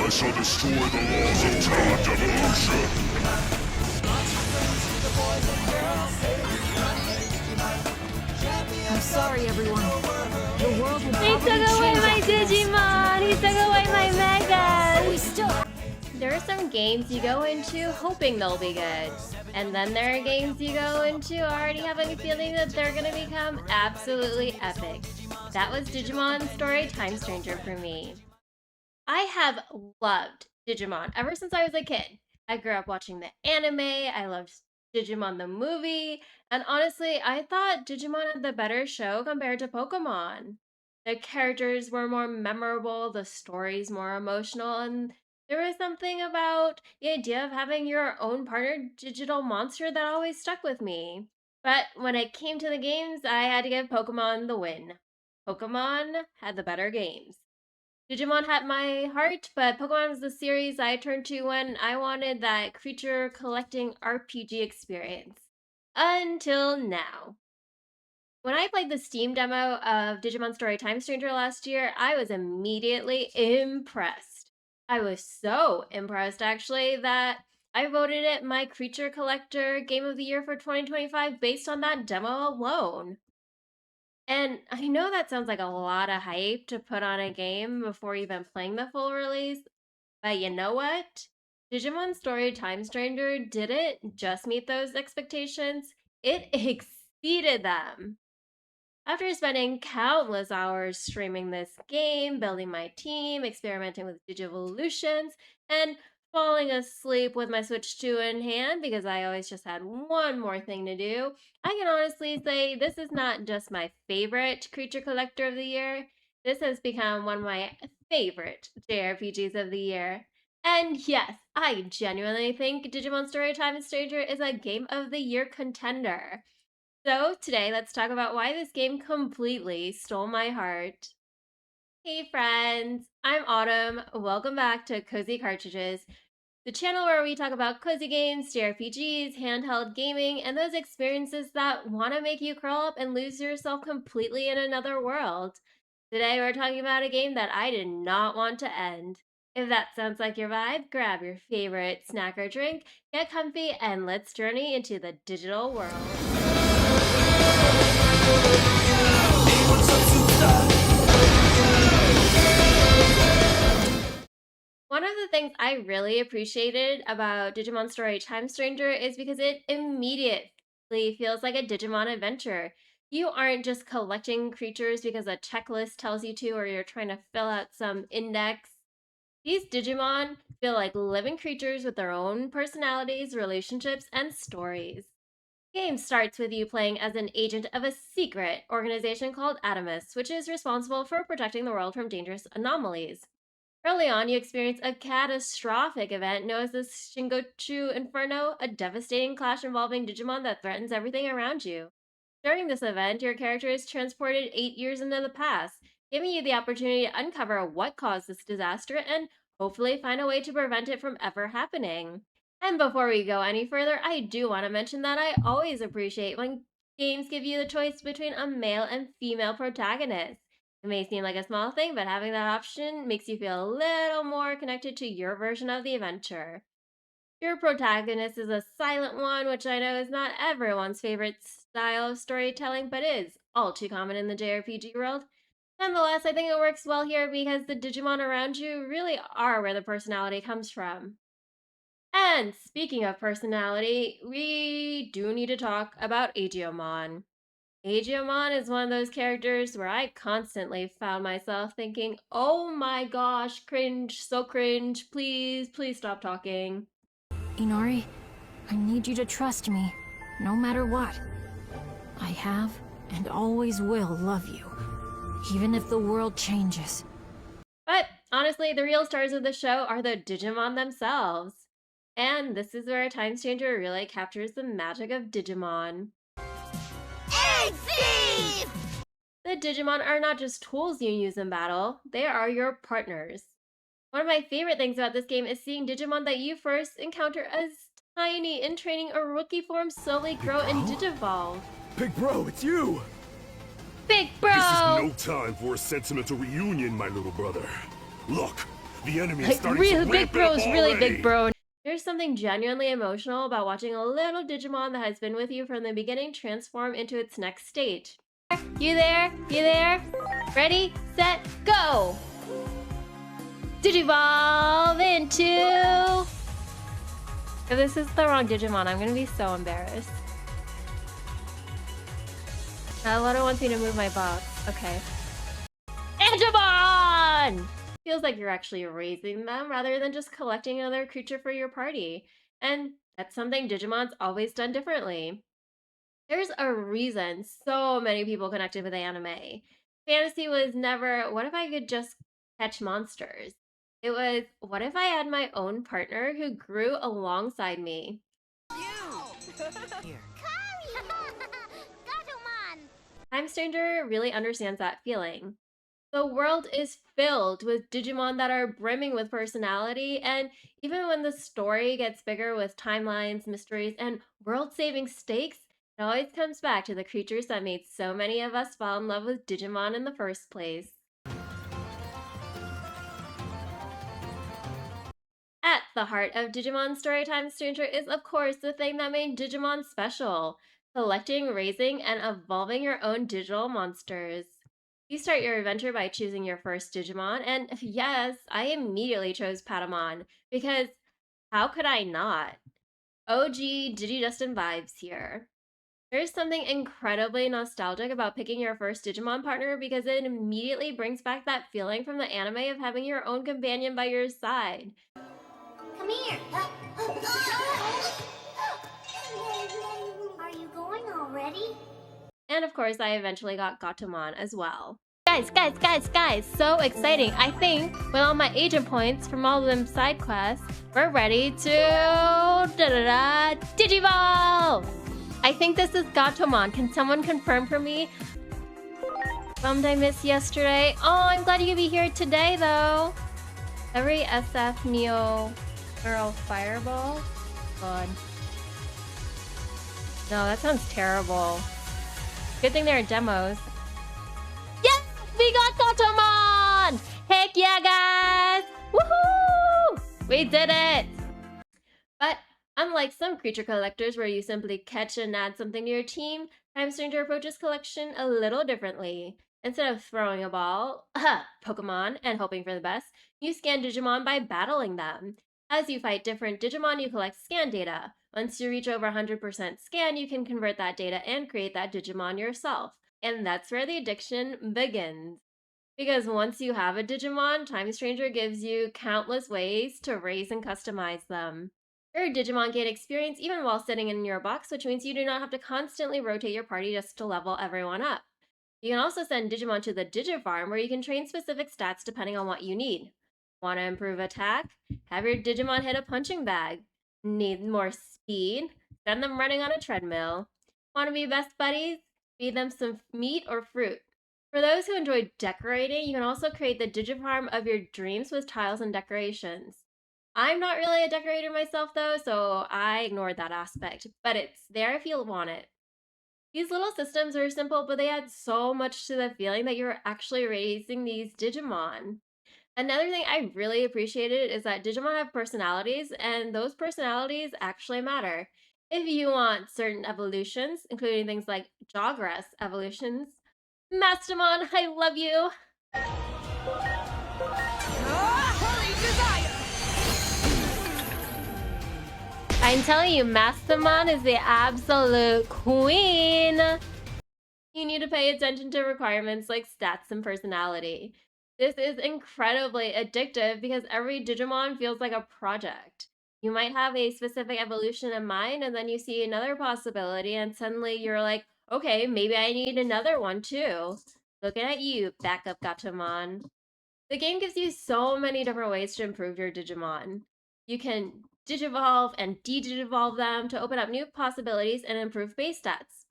I shall destroy the laws of talent evolution. I'm sorry, everyone. The world will He probably took away change my after this. Digimon! He took away my But we Megas! still... There are some games you go into hoping they'll be good. And then there are games you go into already having a feeling that they're gonna become absolutely epic. That was Digimon Story Time Stranger for me. I have loved Digimon ever since I was a kid. I grew up watching the anime, I loved Digimon the movie, and honestly, I thought Digimon had the better show compared to Pokemon. The characters were more memorable, the stories more emotional, and there was something about the idea of having your own partner digital monster that always stuck with me. But when it came to the games, I had to give Pokemon the win. Pokemon had the better games. Digimon had my heart, but Pokemon was the series I turned to when I wanted that creature collecting RPG experience. Until now. When I played the Steam demo of Digimon Story Time Stranger last year, I was immediately impressed. I was so impressed, actually, that I voted it my Creature Collector Game of the Year for 2025 based on that demo alone. And I know that sounds like a lot of hype to put on a game before even playing the full release, but you know what? Digimon Story Time Stranger didn't just meet those expectations, it exceeded them. After spending countless hours streaming this game, building my team, experimenting with Digivolutions, and falling asleep with my Switch 2 in hand because I always just had one more thing to do, I can honestly say this is not just my favorite creature collector of the year, this has become one of my favorite JRPGs of the year. And yes, I genuinely think Digimon Story Time Stranger is a Game of the Year contender. So today, let's talk about why this game completely stole my heart. Hey friends, I'm Autumn. Welcome back to Cozy Cartridges, the channel where we talk about cozy games, JRPGs, handheld gaming, and those experiences that want to make you curl up and lose yourself completely in another world. Today, we're talking about a game that I did not want to end. If that sounds like your vibe, grab your favorite snack or drink, get comfy, and let's journey into the digital world. One of the things I really appreciated about Digimon Story Time Stranger is because it immediately feels like a Digimon adventure. You aren't just collecting creatures because a checklist tells you to or you're trying to fill out some index. These Digimon feel like living creatures with their own personalities, relationships, and stories. The game starts with you playing as an agent of a secret organization called Atomus, which is responsible for protecting the world from dangerous anomalies. Early on, you experience a catastrophic event known as the Shingochu Inferno, a devastating clash involving Digimon that threatens everything around you. During this event, your character is transported 8 years into the past, giving you the opportunity to uncover what caused this disaster and hopefully find a way to prevent it from ever happening. And before we go any further, I do want to mention that I always appreciate when games give you the choice between a male and female protagonist. It may seem like a small thing, but having that option makes you feel a little more connected to your version of the adventure. Your protagonist is a silent one, which I know is not everyone's favorite style of storytelling, but is all too common in the JRPG world. Nonetheless, I think it works well here because the Digimon around you really are where the personality comes from. And speaking of personality, we do need to talk about Aegeomon. Aegeomon is one of those characters where I constantly found myself thinking, oh my gosh, cringe, so cringe, please, please stop talking. Inari, I need you to trust me, no matter what. I have and always will love you, even if the world changes. But honestly, the real stars of the show are the Digimon themselves. And this is where Time Stranger really captures the magic of Digimon. Egg thief! The Digimon are not just tools you use in battle, they are your partners. One of my favorite things about this game is seeing Digimon that you first encounter as tiny in training or rookie form slowly grow and digivolve. Big bro, it's you! Big bro! This is no time for a sentimental reunion, my little brother. Look, The enemy is Like, starting really to big ramp it bro's up really already. big bro. There's something genuinely emotional about watching a little Digimon that has been with you from the beginning transform into its next state. You there? You there? Ready, set, go! Digivolve into... If this is the wrong Digimon, I'm gonna be so embarrassed. Lotta wants me to move my box. Okay. Digimon! Feels like you're actually raising them rather than just collecting another creature for your party. And that's something Digimon's always done differently. There's a reason so many people connected with the anime. Fantasy was never, what if I could just catch monsters? It was, what if I had my own partner who grew alongside me? Here. Gatomon! Time Stranger really understands that feeling. The world is filled with Digimon that are brimming with personality, and even when the story gets bigger with timelines, mysteries, and world-saving stakes, it always comes back to the creatures that made so many of us fall in love with Digimon in the first place. At the heart of Digimon Story Time Stranger is, of course, the thing that made Digimon special: collecting, raising, and evolving your own digital monsters. You start your adventure by choosing your first Digimon, and yes, I immediately chose Patamon, because how could I not? OG Digidestin vibes here. There's something incredibly nostalgic about picking your first Digimon partner because it immediately brings back that feeling from the anime of having your own companion by your side. Come here. Are you going already? And of course, I eventually got Gatomon as well. Guys, so exciting. I think with all my agent points from all of them side quests, we're ready to Digivolve! I think this is Gatomon. Can someone confirm for me? Bummed I missed yesterday. Oh, I'm glad you could be here today though. Every SF Neo Girl Fireball? God. No, that sounds terrible. Good thing there are demos. Yes! We got Gatomon! Heck yeah, guys! Woohoo! We did it! But unlike some creature collectors where you simply catch and add something to your team, Time Stranger approaches collection a little differently. Instead of throwing a ball, Pokemon, and hoping for the best, you scan Digimon by battling them. As you fight different Digimon, you collect scan data. Once you reach over 100% scan, you can convert that data and create that Digimon yourself. And that's where the addiction begins. Because once you have a Digimon, Time Stranger gives you countless ways to raise and customize them. Your Digimon gain experience even while sitting in your box, which means you do not have to constantly rotate your party just to level everyone up. You can also send Digimon to the Digifarm where you can train specific stats depending on what you need. Want to improve attack? Have your Digimon hit a punching bag. Need more speed? Send them running on a treadmill. Want to be best buddies? Feed them some meat or fruit. For those who enjoy decorating, you can also create the Digifarm of your dreams with tiles and decorations. I'm not really a decorator myself though, so I ignored that aspect, but it's there if you want it. These little systems are simple, but they add so much to the feeling that you're actually raising these Digimon. Another thing I really appreciated is that Digimon have personalities, and those personalities actually matter. If you want certain evolutions, including things like Jawgrass evolutions, Mastamon, I love you! I'm telling you, Mastamon is the absolute queen! You need to pay attention to requirements like stats and personality. This is incredibly addictive because every Digimon feels like a project. You might have a specific evolution in mind, and then you see another possibility, and suddenly you're like, okay, maybe I need another one too. Looking at you, backup Gatomon. The game gives you so many different ways to improve your Digimon. You can Digivolve and de-Digivolve them to open up new possibilities and improve base stats.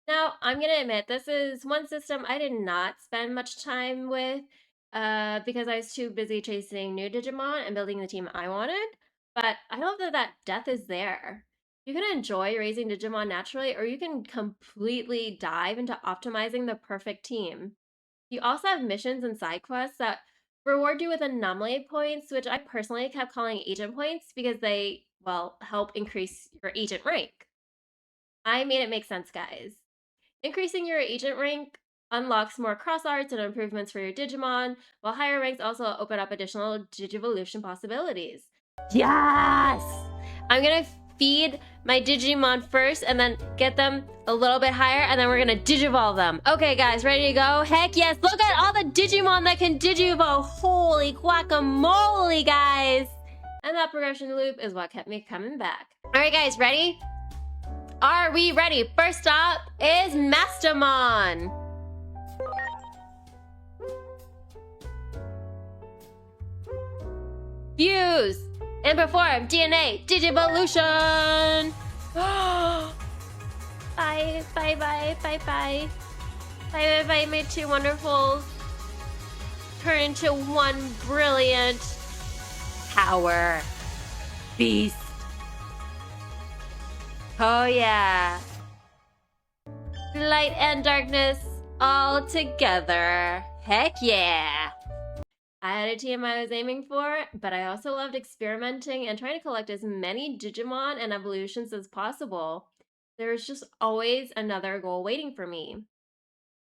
Now, I'm going to admit, this is one system I did not spend much time with because I was too busy chasing new Digimon and building the team I wanted, but I hope that depth is there. You can enjoy raising Digimon naturally, or you can completely dive into optimizing the perfect team. You also have missions and side quests that reward you with anomaly points, which I personally kept calling agent points because they, well, help increase your agent rank. I made it make sense, guys. Increasing your agent rank unlocks more cross arts and improvements for your Digimon, while higher ranks also open up additional Digivolution possibilities. Yes! I'm gonna feed my Digimon first and then get them a little bit higher, and then we're gonna Digivolve them. Okay, guys, ready to go? Heck yes! Look at all the Digimon that can Digivolve! Holy guacamole, guys! And that progression loop is what kept me coming back. Alright, guys, ready? Are we ready? First up is Mastermon. Fuse and perform DNA Digivolution. Bye, bye, bye, bye, bye. Bye, bye, bye, my two wonderfuls. Turn into one brilliant power beast. Oh yeah. Light and darkness all together. Heck yeah. I had a team I was aiming for, but I also loved experimenting and trying to collect as many Digimon and evolutions as possible. There's just always another goal waiting for me.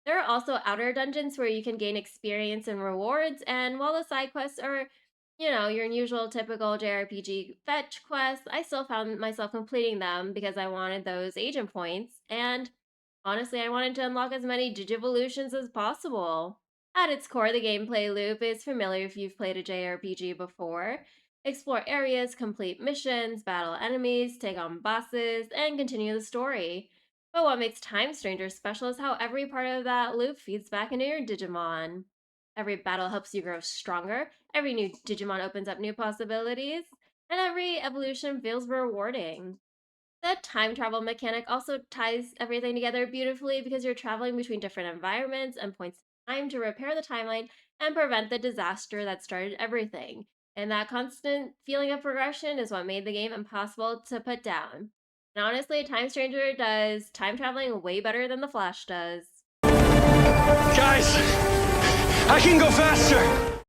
There are also outer dungeons where you can gain experience and rewards, and while the side quests are, your usual typical jrpg fetch quests, I still found myself completing them because I wanted those agent points, and honestly, I wanted to unlock as many Digivolutions as possible. At its core, the gameplay loop is familiar if you've played a JRPG before. Explore areas, complete missions, battle enemies, take on bosses, and continue the story. But what makes Time Stranger special is how every part of that loop feeds back into your Digimon. Every battle helps you grow stronger, every new Digimon opens up new possibilities, and every evolution feels rewarding. The time travel mechanic also ties everything together beautifully because you're traveling between different environments and points in time to repair the timeline and prevent the disaster that started everything. And that constant feeling of progression is what made the game impossible to put down. And honestly, Time Stranger does time traveling way better than The Flash does. Guys, I can go faster!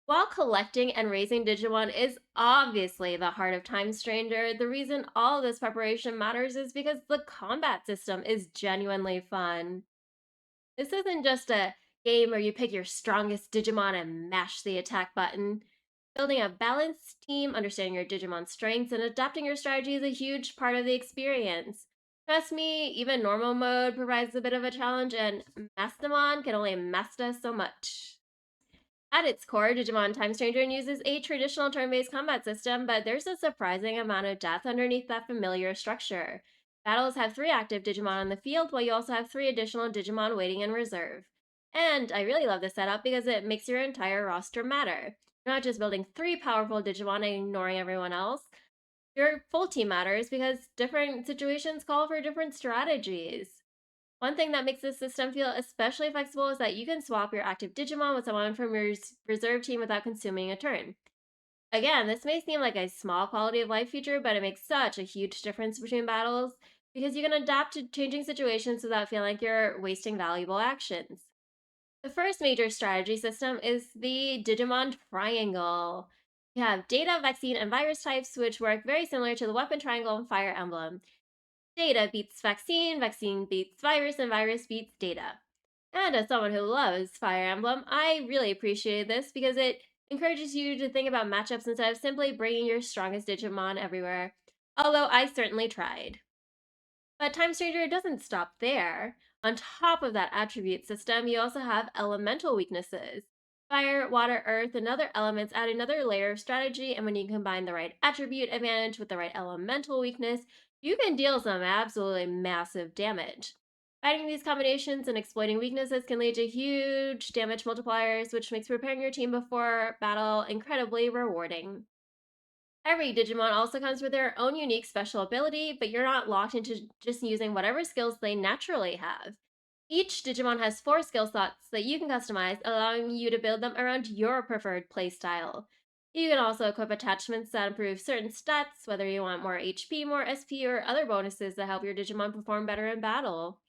While collecting and raising Digimon is obviously the heart of Time Stranger, the reason all of this preparation matters is because the combat system is genuinely fun. This isn't just a game where you pick your strongest Digimon and mash the attack button. Building a balanced team, understanding your Digimon's strengths, and adapting your strategy is a huge part of the experience. Trust me, even normal mode provides a bit of a challenge, and Mastamon can only master so much. At its core, Digimon Time Stranger uses a traditional turn-based combat system, but there's a surprising amount of depth underneath that familiar structure. Battles have 3 active Digimon on the field, while you also have 3 additional Digimon waiting in reserve. And I really love this setup because it makes your entire roster matter. You're not just building 3 powerful Digimon and ignoring everyone else. Your full team matters because different situations call for different strategies. One thing that makes this system feel especially flexible is that you can swap your active Digimon with someone from your reserve team without consuming a turn. Again, this may seem like a small quality of life feature, but it makes such a huge difference between battles because you can adapt to changing situations without feeling like you're wasting valuable actions. The first major strategy system is the Digimon Triangle. You have data, vaccine, and virus types, which work very similar to the weapon triangle and Fire Emblem. Data beats vaccine, vaccine beats virus, and virus beats data. And as someone who loves Fire Emblem, I really appreciated this because it encourages you to think about matchups instead of simply bringing your strongest Digimon everywhere. Although I certainly tried. But Time Stranger doesn't stop there. On top of that attribute system, you also have elemental weaknesses. Fire, water, earth, and other elements add another layer of strategy, and when you combine the right attribute advantage with the right elemental weakness, you can deal some absolutely massive damage. Finding these combinations and exploiting weaknesses can lead to huge damage multipliers, which makes preparing your team before battle incredibly rewarding. Every Digimon also comes with their own unique special ability, but you're not locked into just using whatever skills they naturally have. Each Digimon has 4 skill slots that you can customize, allowing you to build them around your preferred playstyle. You can also equip attachments that improve certain stats, whether you want more HP, more SP, or other bonuses that help your Digimon perform better in battle.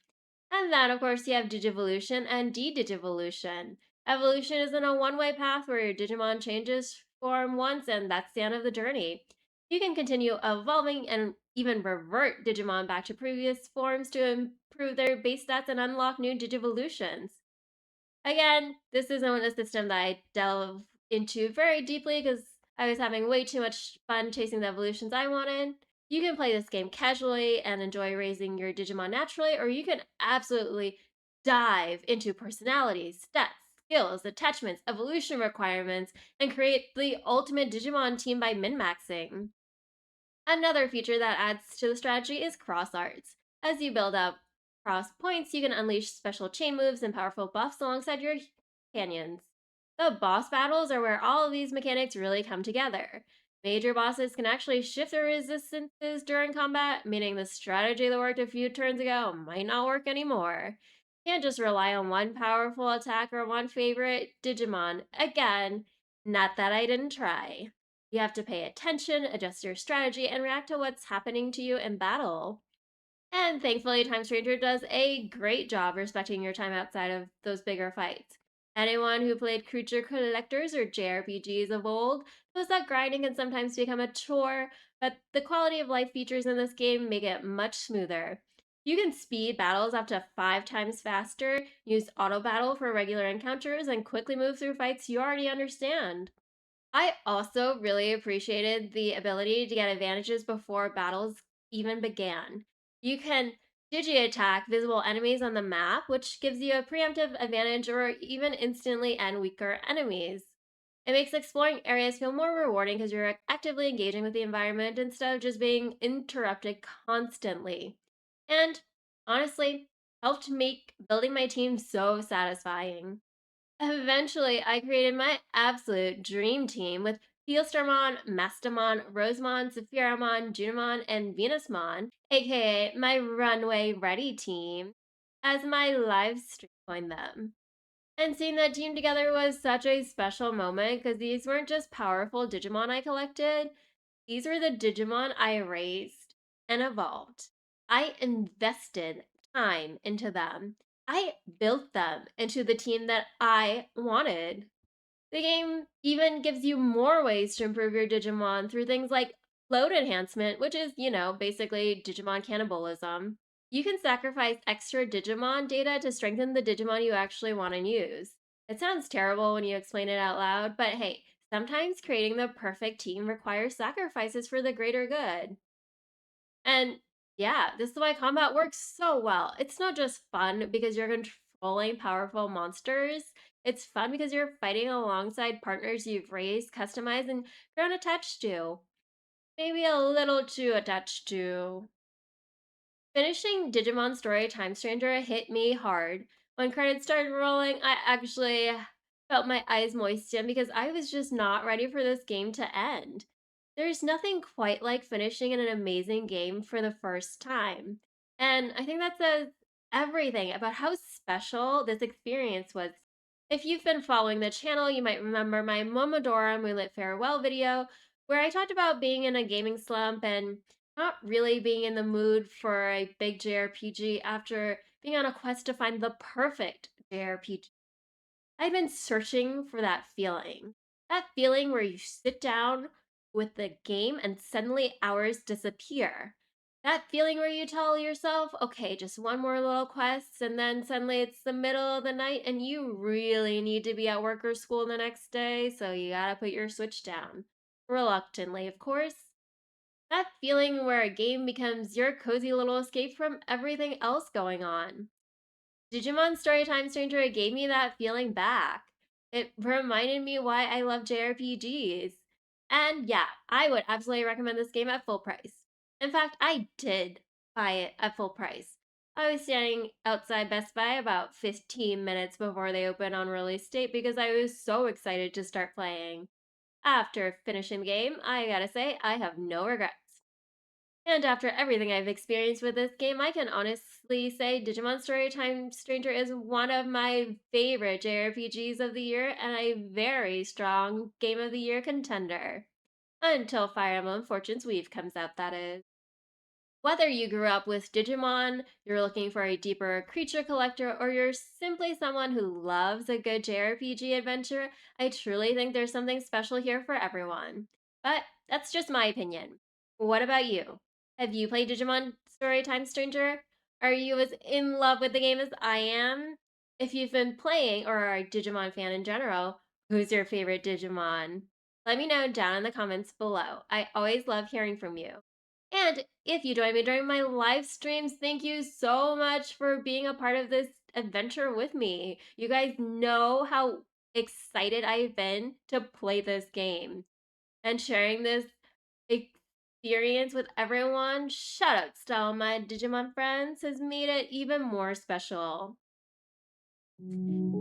And then, of course, you have Digivolution and De-Digivolution. Evolution isn't a one-way path where your Digimon changes form once and that's the end of the journey. You can continue evolving and even revert Digimon back to previous forms to improve their base stats and unlock new Digivolutions. Again, this isn't a system that I delve into very deeply because I was having way too much fun chasing the evolutions I wanted. You can play this game casually and enjoy raising your Digimon naturally, or you can absolutely dive into personalities, stats, skills, attachments, evolution requirements, and create the ultimate Digimon team by min-maxing. Another feature that adds to the strategy is cross arts. As you build up cross points, you can unleash special chain moves and powerful buffs alongside your companions. The boss battles are where all of these mechanics really come together. Major bosses can actually shift their resistances during combat, meaning the strategy that worked a few turns ago might not work anymore. You can't just rely on one powerful attack or one favorite Digimon. Again, not that I didn't try. You have to pay attention, adjust your strategy, and react to what's happening to you in battle. And thankfully, Time Stranger does a great job respecting your time outside of those bigger fights. Anyone who played creature collectors or JRPGs of old knows that grinding can sometimes become a chore, but the quality of life features in this game make it much smoother. You can speed battles up to 5 times faster, use auto battle for regular encounters, and quickly move through fights you already understand. I also really appreciated the ability to get advantages before battles even began. You can digi attack visible enemies on the map, which gives you a preemptive advantage or even instantly end weaker enemies. It makes exploring areas feel more rewarding because you're actively engaging with the environment instead of just being interrupted constantly. And honestly, helped make building my team so satisfying. Eventually, I created my absolute dream team with Fielstarmon, Mastamon, Rosemon, Sephiramon, Junimon, and Venusmon, aka my runway ready team, as my live stream coined them. And seeing that team together was such a special moment because these weren't just powerful Digimon I collected, these were the Digimon I raised and evolved. I invested time into them. I built them into the team that I wanted. The game even gives you more ways to improve your Digimon through things like load enhancement, which is, basically Digimon cannibalism. You can sacrifice extra Digimon data to strengthen the Digimon you actually want to use. It sounds terrible when you explain it out loud, but hey, sometimes creating the perfect team requires sacrifices for the greater good. And yeah, this is why combat works so well. It's not just fun because you're controlling powerful monsters. It's fun because you're fighting alongside partners you've raised, customized, and grown attached to. Maybe a little too attached to. Finishing Digimon Story Time Stranger hit me hard. When credits started rolling, I actually felt my eyes moisten because I was just not ready for this game to end. There's nothing quite like finishing an amazing game for the first time. And I think that says everything about how special this experience was. If you've been following the channel, you might remember my Momodora Moonlit Farewell video, where I talked about being in a gaming slump and not really being in the mood for a big JRPG after being on a quest to find the perfect JRPG. I've been searching for that feeling. That feeling where you sit down with the game and suddenly hours disappear. That feeling where you tell yourself, okay, just one more little quest, and then suddenly it's the middle of the night and you really need to be at work or school the next day, so you gotta put your Switch down. Reluctantly, of course. That feeling where a game becomes your cozy little escape from everything else going on. Digimon Story Time Stranger gave me that feeling back. It reminded me why I love JRPGs. And yeah, I would absolutely recommend this game at full price. In fact, I did buy it at full price. I was standing outside Best Buy about 15 minutes before they opened on release date because I was so excited to start playing. After finishing the game, I gotta say, I have no regrets. And after everything I've experienced with this game, I can honestly say Digimon Story Time Stranger is one of my favorite JRPGs of the year and a very strong Game of the Year contender. Until Fire Emblem Fortune's Weave comes out, that is. Whether you grew up with Digimon, you're looking for a deeper creature collector, or you're simply someone who loves a good JRPG adventure, I truly think there's something special here for everyone. But that's just my opinion. What about you? Have you played Digimon Story Time Stranger? Are you as in love with the game as I am? If you've been playing or are a Digimon fan in general, who's your favorite Digimon? Let me know down in the comments below. I always love hearing from you. And if you join me during my live streams, thank you so much for being a part of this adventure with me. You guys know how excited I've been to play this game. And sharing this experience with everyone, shoutouts to all my Digimon friends, has made it even more special.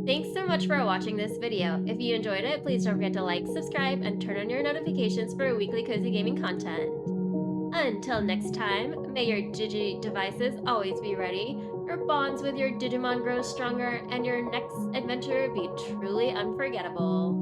Thanks so much for watching this video. If you enjoyed it, please don't forget to like, subscribe, and turn on your notifications for weekly cozy gaming content. Until next time, may your Digi devices always be ready, your bonds with your Digimon grow stronger, and your next adventure be truly unforgettable.